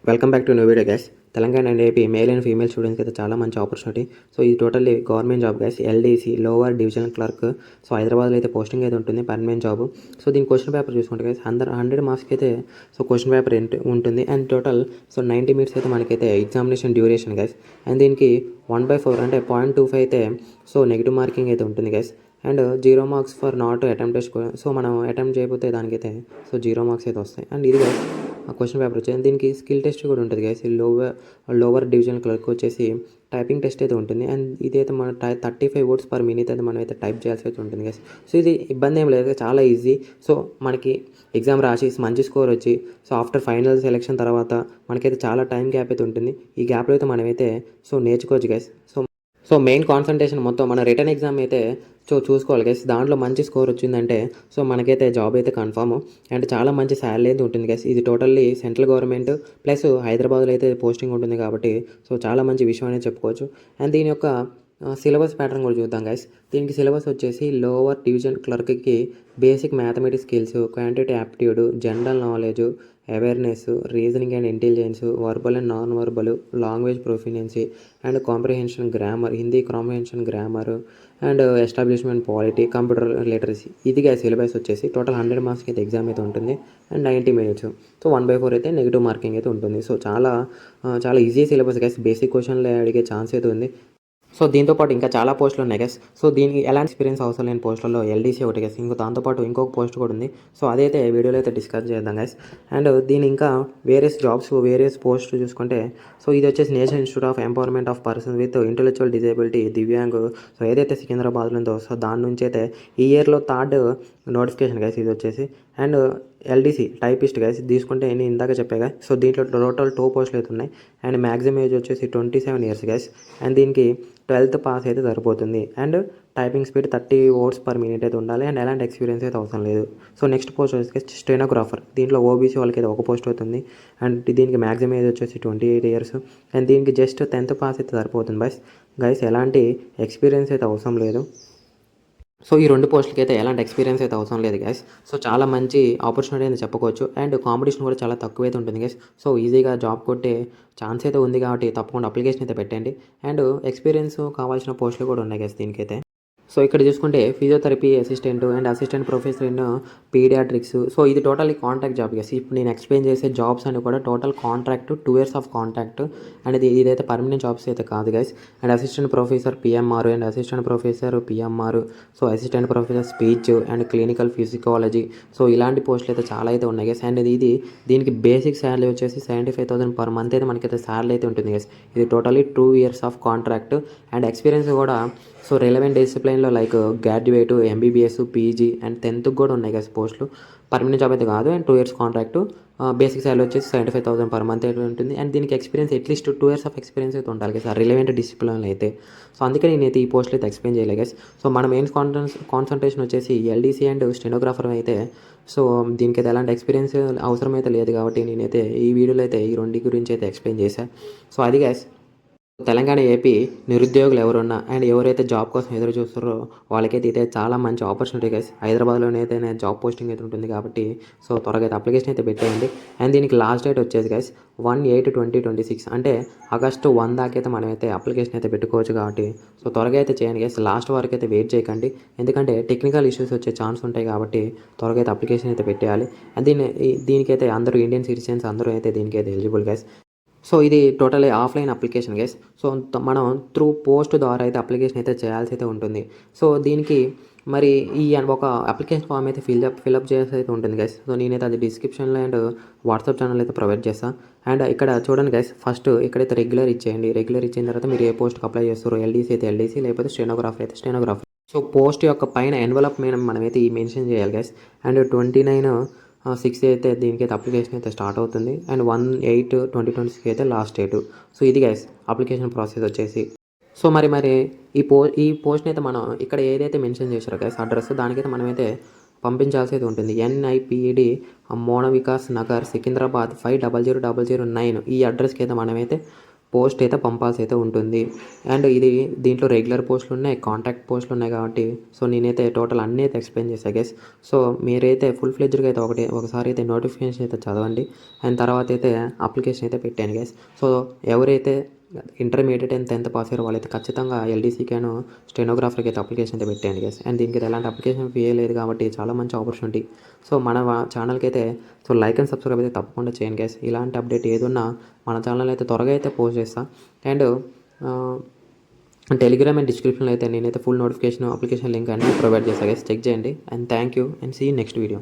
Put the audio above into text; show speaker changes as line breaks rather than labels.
Welcome back to new video guys. Telangana and AP male and female స్టూడెంట్స్కి అయితే చాలా మంచి ఆపర్చునిటీ. సో ఇది totally government job guys. LDC lower divisional clerk. So హైదరాబాద్లో అయితే posting అయితే ఉంటుంది, పర్మనెంట్ జాబ్. సో దీని క్వశ్చన్ పేపర్ చూసుకుంటే గైస్ 100 మార్క్స్కి అయితే సో క్వశ్చన్ పేపర్ ఉంటుంది. అండ్ టోటల్ సో 90 మినిట్స్ అయితే మనకైతే ఎగ్జామినేషన్ డ్యూరేషన్ గైస్. అండ్ దీనికి 1/4 అంటే 0.25 అయితే సో నెగిటివ్ మార్కింగ్ అయితే ఉంటుంది guys. And 0 marks for not attempt test. So మనం అటెంప్ట్ చేయకపోతే దానికైతే సో 0 మార్క్స్ అయితే వస్తాయి. అండ్ ఇది గైస్ క్వశ్చన్ పేపర్ వచ్చేది. దీనికి స్కిల్ టెస్ట్ కూడా ఉంటుంది గైస్. లోవర్ డివిజన్ క్లర్క్ వచ్చేసి టైపింగ్ టెస్ట్ అయితే ఉంటుంది. అండ్ ఇదైతే మన 35 వర్డ్స్ పర్ మినిట్ అయితే మనం అయితే టైప్ చేయాల్సి అయితే ఉంటుంది గైస్. సో ఇది ఇబ్బంది ఏం లేదు, చాలా ఈజీ. సో మనకి ఎగ్జామ్ రాసి మంచి స్కోర్ వచ్చి సో ఆఫ్టర్ ఫైనల్ సెలెక్షన్ తర్వాత మనకైతే చాలా టైం గ్యాప్ అయితే ఉంటుంది. ఈ గ్యాప్లో అయితే మనమైతే సో నేర్చుకోవచ్చు గైస్. సో మెయిన్ కాన్సన్ట్రేషన్ మొత్తం మన రిటర్న్ ఎగ్జామ్ అయితే చూసుకోవాలి గైస్. దాంట్లో మంచి స్కోర్ వచ్చిందంటే సో మనకైతే జాబ్ అయితే కన్ఫామ్. అండ్ చాలా మంచి శాలరీ అయితే ఉంటుంది గైస్. ఇది టోటల్లీ సెంట్రల్ గవర్నమెంట్ ప్లస్ హైదరాబాద్లో అయితే పోస్టింగ్ ఉంటుంది కాబట్టి సో చాలా మంచి విషయం అనేది చెప్పుకోవచ్చు. అండ్ దీని యొక్క సిలబస్ ప్యాటర్న్ కూడా చూద్దాం గైస్. దీనికి సిలబస్ వచ్చేసి లోవర్ డివిజన్ క్లర్క్కి basic mathematics skills, quantity aptitude, general knowledge, awareness, reasoning and intelligence, verbal and non verbal, language proficiency and comprehension grammar, Hindi comprehension grammar and establishment polity, computer literacy. ఇదిగా syllabus వచ్చేసి total 100 మార్క్స్కి అయితే exam అయితే ఉంటుంది. And 90 minutes. So 1/4 అయితే negative marking అయితే ఉంటుంది. So చాలా ఈజీ సిలబస్ గైస్. బేసిక్ క్వశ్చన్లు అడిగే ఛాన్స్ అయితే ఉంది. సో దీంతోపాటు ఇంకా చాలా పోస్టులు ఉన్నాయి గైస్. సో దీనికి ఎలాంటి ఎక్స్పీరియన్స్ అవసరం లేని పోస్టులలో ఎల్డీసీ ఒకటి గైస్. దాంతోపాటు ఇంకొక పోస్ట్ కూడా ఉంది. సో అదైతే వీడియోలో అయితే డిస్కస్ చేద్దాం గైస్. అండ్ దీని ఇంకా వేరియస్ జాబ్స్, వేరియస్ పోస్ట్ చూసుకుంటే సో ఇది వచ్చేసి national institute of empowerment of persons with intellectual disability, divyang. So ఏదైతే సికింద్రాబాద్లో ఉందో సో దాని నుంచి అయితే ఈ ఇయర్లో 3rd నోటిఫికేషన్ గైస్ ఇది వచ్చేసి. అండ్ ఎల్డీసీ టైపిస్ట్ గైస్ తీసుకుంటే నేను ఇందాక చెప్పాగా. సో దీంట్లో టోటల్ 2 పోస్టులు అయితే ఉన్నాయి. అండ్ మ్యాక్సిమం ఏజ్ వచ్చేసి 27 ఇయర్స్ గైస్. అండ్ దీనికి 12th పాస్ అయితే సరిపోతుంది. And typing speed 30 words per minute అయితే ఉండాలి. అండ్ ఎలాంటి ఎక్స్పీరియన్స్ అయితే అవసరం లేదు. సో నెక్స్ట్ పోస్ట్ వచ్చేసి స్టెనోగ్రాఫర్. దీంట్లో ఓబీసీ వాళ్ళకి అయితే ఒక పోస్ట్ అవుతుంది. అండ్ దీనికి మ్యాక్సిమం ఏజ్ వచ్చేసి 28 ఇయర్స్. అండ్ దీనికి జస్ట్ 10th పాస్ అయితే సరిపోతుంది గైస్. ఎలాంటి ఎక్స్పీరియన్స్ అయితే అవసరం లేదు. సో ఈ 2 పోస్టులకి అయితే ఎలాంటి ఎక్స్పీరియన్స్ అయితే అవసరం లేదు గైస్. సో చాలా మంచి ఆపర్చునిటీ అని చెప్పుకోవచ్చు. అండ్ కాంపిటీషన్ కూడా చాలా తక్కువ అయితే ఉంటుంది గైస్. సో ఈజీగా జాబ్ కొట్టే ఛాన్స్ అయితే ఉంది కాబట్టి తప్పకుండా అప్లికేషన్ అయితే పెట్టండి. అండ్ ఎక్స్పీరియన్స్ కావాల్సిన పోస్టులు కూడా ఉన్నాయి గైస్ దీనికైతే. సో ఇక్కడ చూసుకుంటే physiotherapy assistant and assistant professor in paediatrics. So ఇది టోటల్లీ కాంట్రాక్ట్ జాబ్ గైస్. ఇప్పుడు నేను ఎక్స్ప్లెయిన్ చేసే జాబ్స్ అన్ని కూడా total contract, 2 years of contract. And ఇదైతే పర్మనెంట్ జాబ్స్ అయితే కాదు guys. And assistant professor PMR and assistant professor PMR. So assistant professor speech and clinical psychology. So ఇలాంటి పోస్టులు అయితే చాలా అయితే ఉన్నాయి గైస్. అండ్ దీనికి బేసిక్ శాలరీ వచ్చేసి 75,000 పర్ మంత్ అయితే మనకైతే శాలరీ అయితే ఉంటుంది గైస్. ఇది totally 2 years of contract. And experience కూడా సో రిలవెంట్ డిసిప్లైన్లో like graduate, MBBS, PG and 10th కూడా ఉన్నాయి గైస్ పోస్టులు. పర్మనెంట్ జాబ్ అయితే కాదు. And 2 years contract. Basic salary వచ్చేసి 75,000 పర్ మంత్ అయితే ఉంటుంది. అండ్ దీనికి experience at least 2 years of experience అయితే ఉండాలి గైస్, రిలవెంట్ డిసిప్లిన్లో అయితే. సో అందుకే నేనైతే ఈ పోస్టులు అయితే ఎక్స్ప్లెయిన్ చేయలేదు గైస్. సో మన మెయిన్ కాన్సన్ట్రేషన్ వచ్చేసి ఎల్డీసీ అండ్ స్టెనోగ్రాఫర్ అయితే. సో దీనికైతే ఎలాంటి ఎక్స్పీరియన్స్ అవసరం అయితే లేదు కాబట్టి నేనైతే ఈ వీడియోలో అయితే ఈ 2 గురించి అయితే ఎక్స్ప్లెయిన్ చేశాను. సో అది గైస్. తెలంగాణ, ఏపీ నిరుద్యోగులు ఎవరున్నా అండ్ ఎవరైతే జాబ్ కోసం ఎదురు చూస్తారో వాళ్ళకైతే ఇదే చాలా మంచి ఆపర్చునిటీ గైస్. హైదరాబాద్లోనే అయితే జాబ్ పోస్టింగ్ అయితే ఉంటుంది కాబట్టి సో త్వరగా అయితే అప్లికేషన్ అయితే పెట్టేయండి. అండ్ దీనికి లాస్ట్ డేట్ వచ్చేసి గైస్ 1/8/2026 అంటే August 1 దాకా అయితే మనమైతే అప్లికేషన్ అయితే పెట్టుకోవచ్చు కాబట్టి సో త్వరగా అయితే చేయండి గైస్. లాస్ట్ వరకు అయితే వెయిట్ చేయకండి, ఎందుకంటే టెక్నికల్ ఇష్యూస్ వచ్చే ఛాన్స్ ఉంటాయి కాబట్టి త్వరగా అయితే అప్లికేషన్ అయితే పెట్టేయాలి. అండ్ దీనికైతే అందరూ ఇండియన్ సిటిజన్స్ అందరూ అయితే దీనికైతే ఎలిజిబుల్ గైస్. సో ఇది totally offline application guys. So మనం త్రూ పోస్ట్ ద్వారా అయితే అప్లికేషన్ అయితే చేయాల్సి అయితే ఉంటుంది. సో దీనికి మరి ఈ ఒక అప్లికేషన్ ఫామ్ అయితే ఫిల్అప్ చేయాల్సి అయితే ఉంటుంది గైస్. సో నేనైతే అది డిస్క్రిప్షన్లో అండ్ వాట్సాప్ ఛానల్ అయితే ప్రొవైడ్ చేస్తాను. అండ్ ఇక్కడ చూడండి గైస్, ఫస్ట్ ఇక్కడైతే రెగ్యులర్ ఇచ్చేయండి. రెగ్యులర్ ఇచ్చిన తర్వాత మీరు ఏ పోస్ట్కి అప్లై చేస్తారో ఎల్డీసీ అయితే ఎల్డీసీ, లేకపోతే స్టెనోగ్రాఫర్ అయితే స్టెనోగ్రాఫర్. సో పోస్ట్ యొక్క పైన ఎన్వలప్ మనమైతే ఈ మెన్షన్ చేయాలి గైస్. అండ్ 29/6 అయితే దీనికైతే అప్లికేషన్ అయితే స్టార్ట్ అవుతుంది. అండ్ 1/8/2026 అయితే లాస్ట్ డేటు. సో ఇది గైస్ అప్లికేషన్ ప్రాసెస్ వచ్చేసి. సో మరి ఈ పోస్ట్ని అయితే మనం ఇక్కడ ఏదైతే మెన్షన్ చేశారో గైస్ అడ్రస్, దానికైతే మనమైతే పంపించాల్సి అయితే ఉంటుంది. NIPD మోన వికాస్ నగర్, సికింద్రాబాద్ 500009 ఈ అడ్రస్కి అయితే మనమైతే పోస్ట్ అయితే పంపాల్సి అయితే ఉంటుంది. అండ్ దీంట్లో రెగ్యులర్ పోస్టులు ఉన్నాయి, కాంటాక్ట్ పోస్టులు ఉన్నాయి కాబట్టి సో నేనైతే టోటల్ అన్నీ అయితే ఎక్స్ప్లెయిన్ చేశాను గైస్. సో మీరైతే ఫుల్ ఫ్లెడ్జ్డ్గా అయితే ఒకసారి అయితే నోటిఫికేషన్ అయితే చదవండి. అండ్ తర్వాత అయితే అప్లికేషన్ అయితే పెట్టాను గైస్. సో ఎవరైతే ఇంటర్మీడియట్ అండ్ 10th పాస్ అయ్యారో వాళ్ళైతే ఖచ్చితంగా ఎల్డీసీకేను స్టెనోగ్రాఫర్కి అయితే అప్లికేషన్ అయితే పెట్టాను గైస్. అండ్ దీనికి అయితే ఎలాంటి అప్లికేషన్ ఫీ లేదు కాబట్టి చాలా మంచి ఆపర్చునిటీ. సో మన ఛానల్కి అయితే సో లైక్ అండ్ సబ్స్క్రైబ్ అయితే తప్పకుండా చేయండి గైస్. ఇలాంటి అప్డేట్ ఏదున్నా మన ఛానల్ అయితే త్వరగా అయితే పోస్ట్ చేస్తాను. అండ్ టెలిగ్రామ్ అండ్ డిస్క్రిప్షన్లో అయితే నేనైతే ఫుల్ నోటిఫికేషన్ అప్లికేషన్ లింక్ అన్ని ప్రొవైడ్ చేస్తాను గైస్. చెక్ చేయండి. And thank you and see next video.